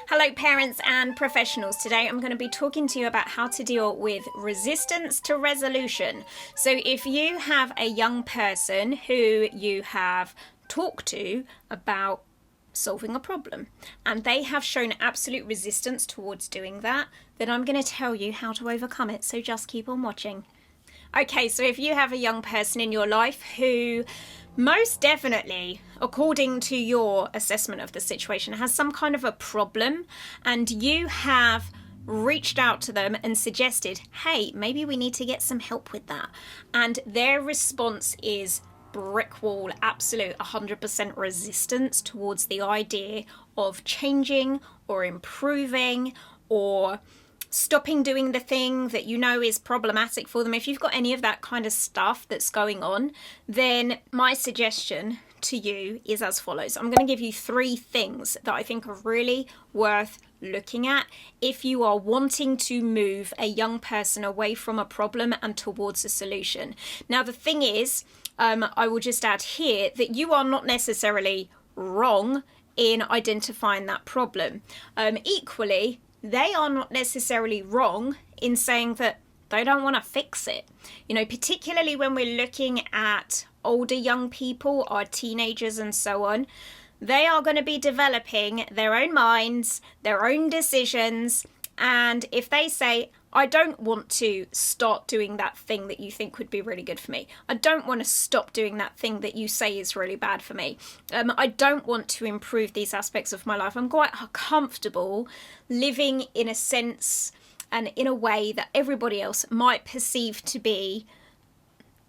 Hello parents and professionals. Today I'm going to be talking to you about how to deal with resistance to resolution. So if you have a young person who you have talked to about solving a problem and they have shown absolute resistance towards doing that, then I'm going to tell you how to overcome it. So just keep on watching. Okay, so if you have a young person in your life who most definitely, according to your assessment of the situation, has some kind of a problem, and you have reached out to them and suggested, hey, maybe we need to get some help with that. And their response is brick wall, absolute 100% resistance towards the idea of changing or improving or stopping doing the thing that you know is problematic for them. If you've got any of that kind of stuff that's going on, then my suggestion to you is as follows. I'm going to give you 3 things that I think are really worth looking at if you are wanting to move a young person away from a problem and towards a solution. Now, the thing is, I will just add here that you are not necessarily wrong in identifying that problem. Equally, they are not necessarily wrong in saying that they don't want to fix it. You know, particularly when we're looking at older young people or teenagers and so on, they are going to be developing their own minds, their own decisions. And if they say, I don't want to start doing that thing that you think would be really good for me. I don't want to stop doing that thing that you say is really bad for me. I don't want to improve these aspects of my life. I'm quite comfortable living in a sense and in a way that everybody else might perceive to be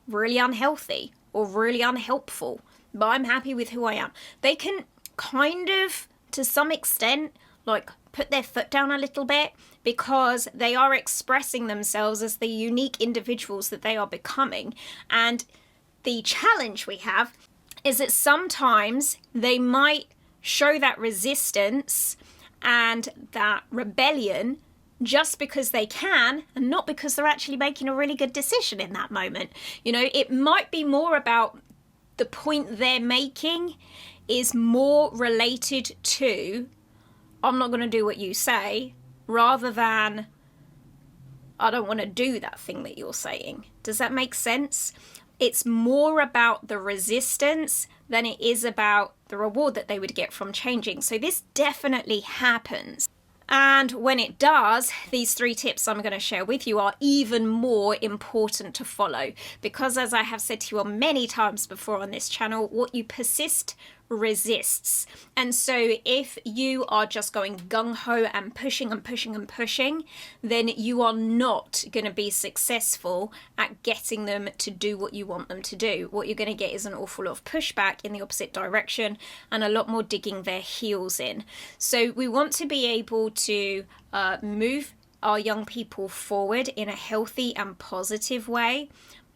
really unhealthy or really unhelpful. But I'm happy with who I am. They can kind of, to some extent, like put their foot down a little bit because they are expressing themselves as the unique individuals that they are becoming. And the challenge we have is that sometimes they might show that resistance and that rebellion just because they can and not because they're actually making a really good decision in that moment. You know, it might be more about the point they're making is more related to I'm not going to do what you say, rather than I don't want to do that thing that you're saying. Does that make sense? It's more about the resistance than it is about the reward that they would get from changing. So this definitely happens. And when it does, these 3 tips I'm going to share with you are even more important to follow. Because as I have said to you many times before on this channel, what you persist resists. And so if you are just going gung-ho and pushing and pushing and pushing, then you are not going to be successful at getting them to do what you want them to do. What you're going to get is an awful lot of pushback in the opposite direction and a lot more digging their heels in. So we want to be able to move our young people forward in a healthy and positive way,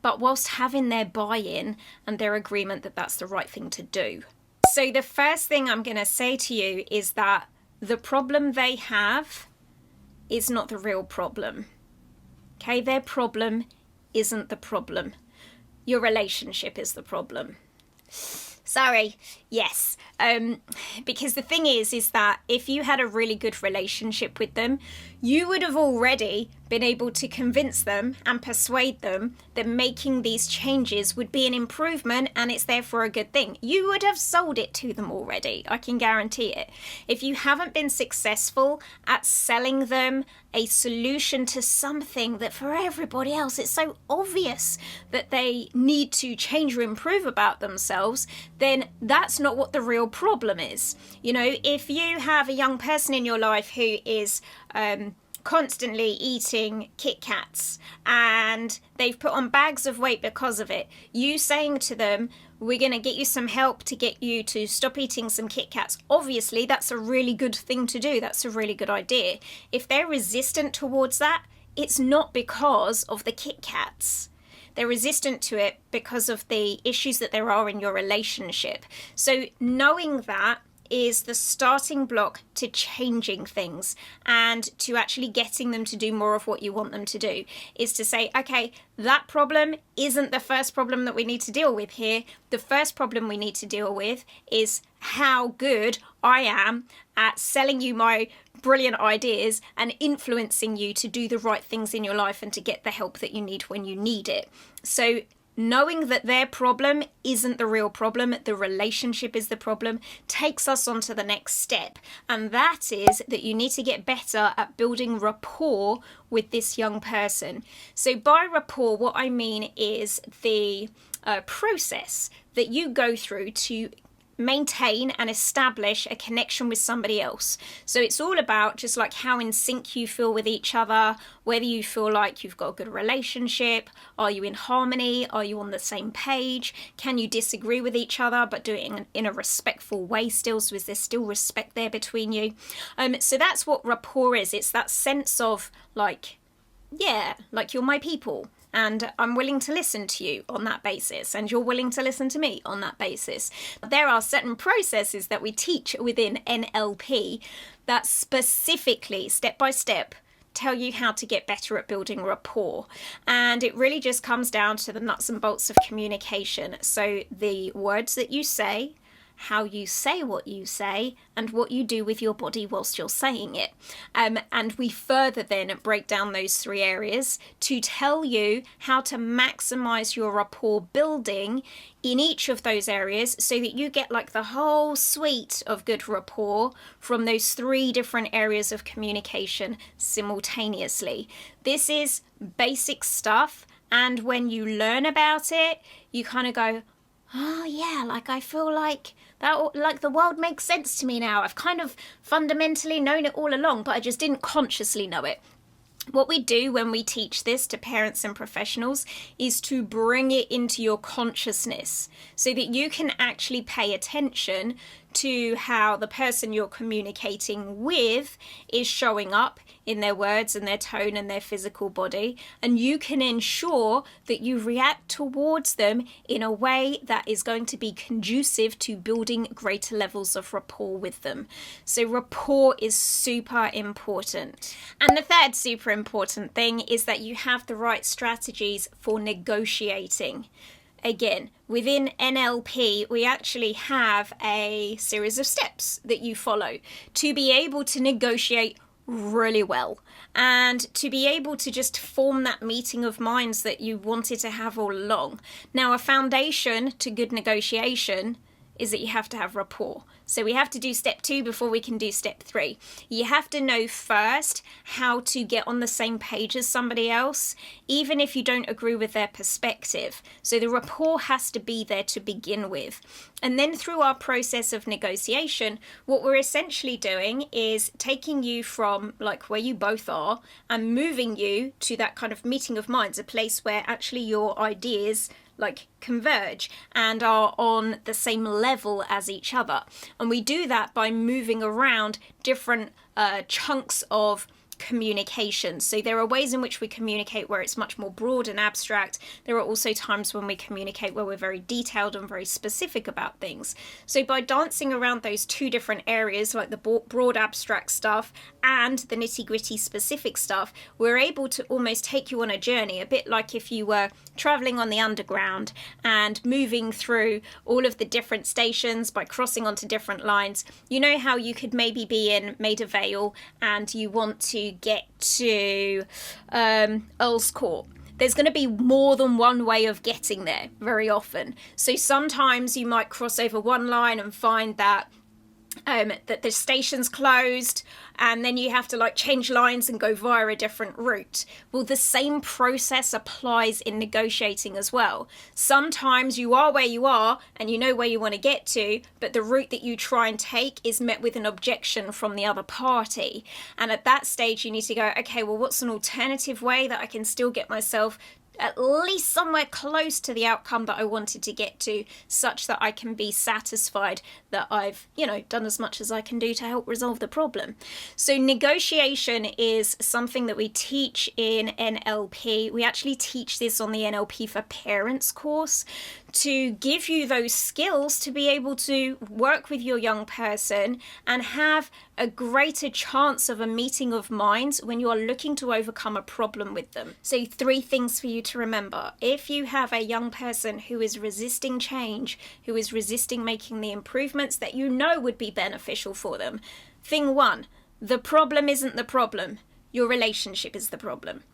but whilst having their buy-in and their agreement that that's the right thing to do. So the first thing I'm going to say to you is that the problem they have is not the real problem. Okay, their problem isn't the problem. Your relationship is the problem. Sorry, yes. Because the thing is that if you had a really good relationship with them, you would have already been able to convince them and persuade them that making these changes would be an improvement and it's therefore a good thing. You would have sold it to them already, I can guarantee it. If you haven't been successful at selling them a solution to something that for everybody else it's so obvious that they need to change or improve about themselves, then that's not what the real problem is. You know, if you have a young person in your life who is constantly eating Kit Kats and they've put on bags of weight because of it, you saying to them, we're going to get you some help to get you to stop eating some Kit Kats, obviously that's a really good thing to do. That's a really good idea. If they're resistant towards that, it's not because of the Kit Kats. They're resistant to it because of the issues that there are in your relationship. So knowing that is the starting block to changing things and to actually getting them to do more of what you want them to do. Is to say, okay, that problem isn't the first problem that we need to deal with here. The first problem we need to deal with is how good I am at selling you my brilliant ideas and influencing you to do the right things in your life and to get the help that you need when you need it. So knowing that their problem isn't the real problem, the relationship is the problem, takes us on to the next step. And that is that you need to get better at building rapport with this young person. So by rapport, what I mean is the process that you go through to maintain and establish a connection with somebody else. So it's all about just like how in sync you feel with each other, whether you feel like you've got a good relationship, are you in harmony, are you on the same page, can you disagree with each other but do it in a respectful way still, so is there still respect there between you? So that's what rapport is. It's that sense of like, yeah, like you're my people. And I'm willing to listen to you on that basis, and you're willing to listen to me on that basis. There are certain processes that we teach within NLP that specifically, step by step, tell you how to get better at building rapport. And it really just comes down to the nuts and bolts of communication. So the words that you say, how you say what you say, and what you do with your body whilst you're saying it. And we further then break down those three areas to tell you how to maximize your rapport building in each of those areas so that you get like the whole suite of good rapport from those three different areas of communication simultaneously. This is basic stuff, and when you learn about it, you kind of go, oh yeah, like I feel like that, like the world makes sense to me now. I've kind of fundamentally known it all along, but I just didn't consciously know it. What we do when we teach this to parents and professionals is to bring it into your consciousness so that you can actually pay attention to how the person you're communicating with is showing up in their words and their tone and their physical body, and you can ensure that you react towards them in a way that is going to be conducive to building greater levels of rapport with them. So rapport is super important. And the third super important thing is that you have the right strategies for negotiating. Again, within NLP, we actually have a series of steps that you follow to be able to negotiate really well and to be able to just form that meeting of minds that you wanted to have all along. Now, a foundation to good negotiation is that you have to have rapport. So we have to do step 2 before we can do step 3. You have to know first how to get on the same page as somebody else, even if you don't agree with their perspective. So the rapport has to be there to begin with. And then through our process of negotiation, what we're essentially doing is taking you from like where you both are and moving you to that kind of meeting of minds, a place where actually your ideas like converge and are on the same level as each other. And we do that by moving around different chunks of communication. So there are ways in which we communicate where it's much more broad and abstract. There are also times when we communicate where we're very detailed and very specific about things. So by dancing around those two different areas, like the broad abstract stuff and the nitty-gritty specific stuff, we're able to almost take you on a journey, a bit like if you were traveling on the underground and moving through all of the different stations by crossing onto different lines. You know how you could maybe be in Maida Vale and you want to get to Earl's Court. There's going to be more than one way of getting there very often. So sometimes you might cross over one line and find that the station's closed, and then you have to like change lines and go via a different route. Well, the same process applies in negotiating as well. Sometimes you are where you are and you know where you want to get to, but the route that you try and take is met with an objection from the other party. And at that stage you need to go, okay, well, what's an alternative way that I can still get myself at least somewhere close to the outcome that I wanted to get to, such that I can be satisfied that I've, done as much as I can do to help resolve the problem. So negotiation is something that we teach in NLP. We actually teach this on the NLP for Parents course to give you those skills to be able to work with your young person and have a greater chance of a meeting of minds when you are looking to overcome a problem with them. So 3 things for you to remember. If you have a young person who is resisting change, who is resisting making the improvements that you know would be beneficial for them, thing 1, the problem isn't the problem. Your relationship is the problem.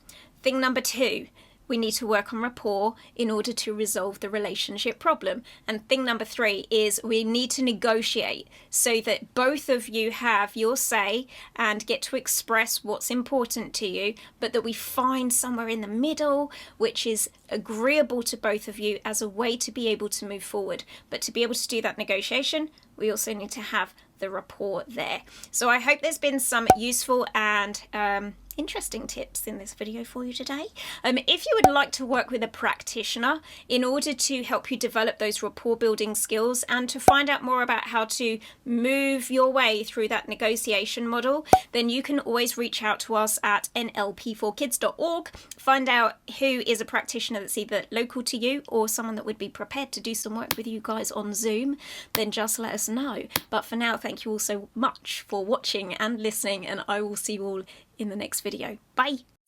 Thing number 2, we need to work on rapport in order to resolve the relationship problem. And thing number 3 is we need to negotiate so that both of you have your say and get to express what's important to you, but that we find somewhere in the middle which is agreeable to both of you as a way to be able to move forward. But to be able to do that negotiation, we also need to have the rapport there. So I hope there's been some useful and interesting tips in this video for you today. If you would like to work with a practitioner in order to help you develop those rapport building skills and to find out more about how to move your way through that negotiation model, then you can always reach out to us at nlp4kids.org. Find out who is a practitioner that's either local to you or someone that would be prepared to do some work with you guys on Zoom. Then just let us know. But for now, thank you all so much for watching and listening, and I will see you all in the next video. Bye!